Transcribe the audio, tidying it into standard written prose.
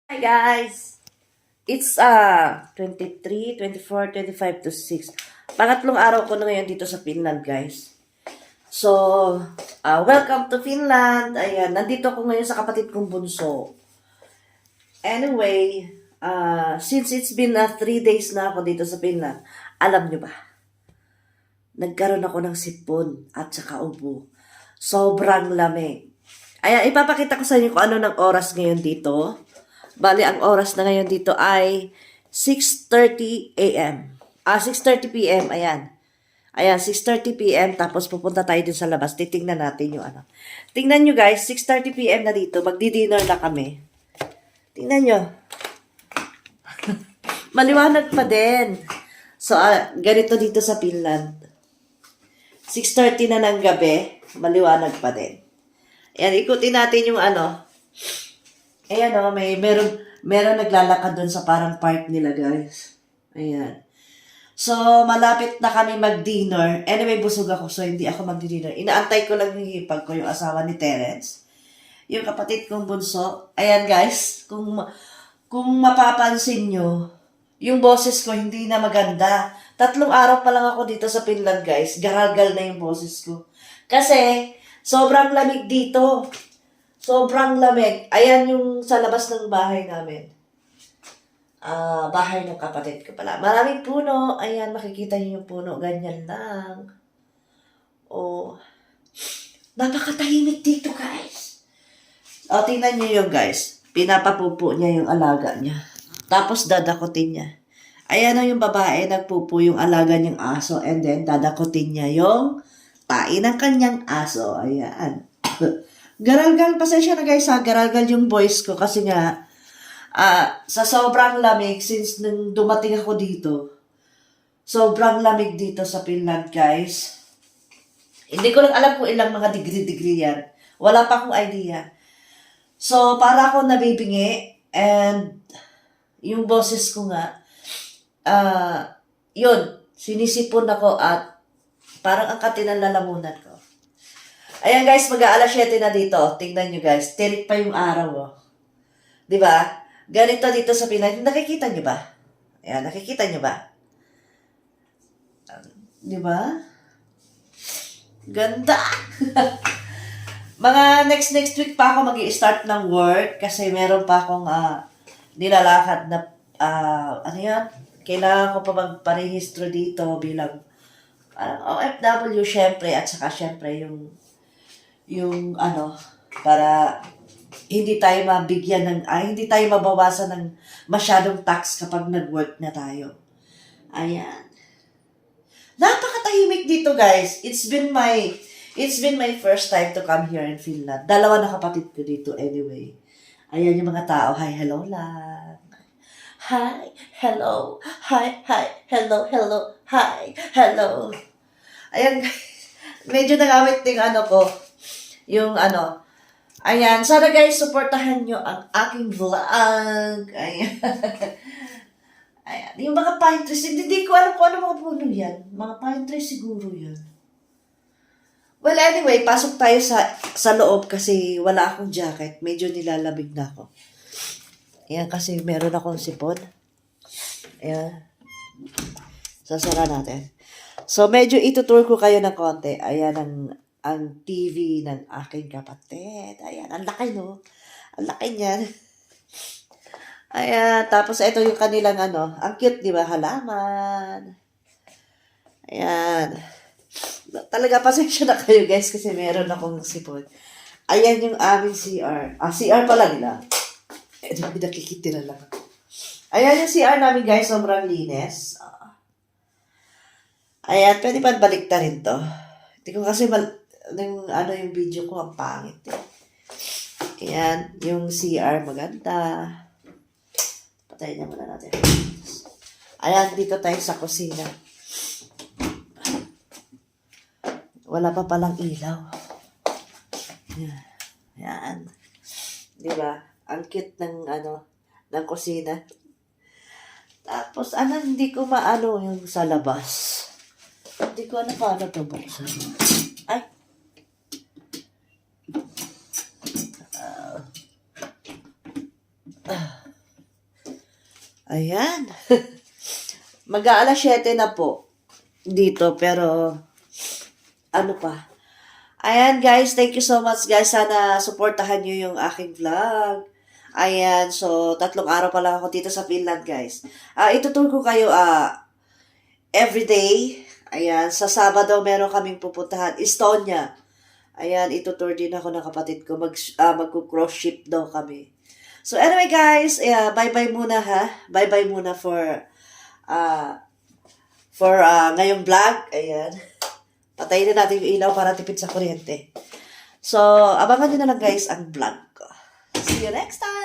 Hi guys! It's 23, 24, 25 to 6. Pangatlong araw ko na ngayon dito sa Finland, guys. So, welcome to Finland. Ayan, nandito ako ngayon sa kapatid kong bunso. Anyway, since it's been 3 days na ako dito sa Finland, alam nyo ba? Nagkaroon ako ng sipon at saka ubo. Sobrang lamig. Ayan, ipapakita ko sa inyo kung ano ng oras ngayon dito. Bali, ang oras na ngayon dito ay 6:30 a.m. 6:30 p.m. Ayan. Ayan, 6:30 p.m. Tapos pupunta tayo dun sa labas. Titingnan natin yung ano. Tingnan nyo guys, 6:30 p.m. na dito. Magdi-dinner na kami. Tingnan nyo. Maliwanag pa din. So, ganito dito sa Finland. 6:30 na ng gabi. Maliwanag pa din. Ayan, ikutin natin yung ano. Ayan o, meron naglalakad doon sa parang park nila, guys. Ayan. So, malapit na kami mag-dinner. Anyway, busog ako, so hindi ako mag-dinner. Inaantay ko lang yung hipag ko, yung asawa ni Terence. Yung kapatid kong bunso. Ayan, guys. Kung mapapansin nyo, yung boses ko hindi na maganda. 3 araw pa lang ako dito sa Finland, guys. Garagal na yung boses ko. Kasi, sobrang lamig dito. Sobrang lamig. Ayan yung sa labas ng bahay namin. Bahay ng kapatid ko pala. Maraming puno. Ayan, makikita niyo yung puno. Ganyan lang. Oh. Napakatahimik dito, guys. O, tingnan niyo yung guys. Pinapapupo niya yung alaga niya. Tapos dadakutin niya. Ayan o yung babae, nagpupo yung alaga niyang aso. And then, dadakutin niya yung tain ng kanyang aso. Ayan. Garalgal, pasensya na guys ha, garalgal yung voice ko kasi nga, sa sobrang lamig, since nung dumating ako dito, sobrang lamig dito sa Finland guys. Hindi ko lang alam kung ilang mga degree yan. Wala pa akong idea. So, para ako nabibingi, and yung boses ko nga, yun, sinisipon ako at parang ang katinang lalamunan ko. Ayan guys, mag-aalas 7 na dito. Tingnan nyo guys, tirik pa yung araw. Oh. Diba? Ganito dito sa Pinay. Nakikita nyo ba? Ayan, nakikita nyo ba? Diba? Ganda! Mga next week pa ako mag-i-start ng work kasi meron pa akong nilalakad na, ano yan? Kailangan ko pa magparehistro dito bilang OFW syempre at saka syempre yung ano, para hindi tayo mabigyan ng, hindi tayo mabawasan ng masyadong tax kapag nag-work na tayo. Ayan. Napakatahimik dito, guys. It's been my first time to come here in Finland. 2 na kapatid ko dito anyway. Ayan yung mga tao. Hi, hello lang. Hi, hello. Hi, hello, hello. Hi, hello. Ayan, guys. Medyo nagamit yung ano ko. Yung ano, ayan, sana guys, supportahan nyo ang aking vlog. Ayan. Ayan, yung mga pine trees, hindi ko alam kung ano mga puno yan. Mga pine trees siguro yan. Well, anyway, pasok tayo sa loob kasi wala akong jacket. Medyo nilalamig na ako. Ayan, kasi meron akong sipon. Ayan. Sasara natin. So, medyo itutour ko kayo ng konti. Ayan ang TV ng aking kapatid. Ayan, ang laki no? Ang laki niyan. Ayan, tapos ito yung kanilang ano, ang cute, di ba? Halaman. Ayan. Talaga, pasensya na kayo guys kasi meron akong sipon. Ayan yung aming CR. CR pala nila. Nakikitira lang. Ayan yung CR namin guys, sobrang linis. Ayan, pwede pa balik na rin to. Hindi ko kasi yung video ko, ang pangit eh. Ayan, yung CR maganda. Patayin na muna natin. Ayan, dito tayo sa kusina. Wala pa palang ilaw. Ayan. Ayan. Diba? Ang cute ng ng kusina. Tapos, hindi ko maano yung sa labas. Hindi ko paano ito buksan. Ay! Ayan. Mag-aalas 7 na po dito, pero ano pa. Ayan guys, thank you so much guys. Sana supportahan nyo yung aking vlog. Ayan, so 3 araw pa lang ako dito sa Finland guys. Itutur ko kayo everyday. Ayan, sa Sabado meron kaming pupuntahan. Estonia. Ayan, itutur din ako ng kapatid ko. Magko-cross ship daw kami. So anyway guys, bye-bye muna ha. Bye-bye muna for ngayong vlog. Ayan. Patayin na natin yung ilaw para tipid sa kuryente. So, abangan nyo na lang guys ang vlog ko. See you next time!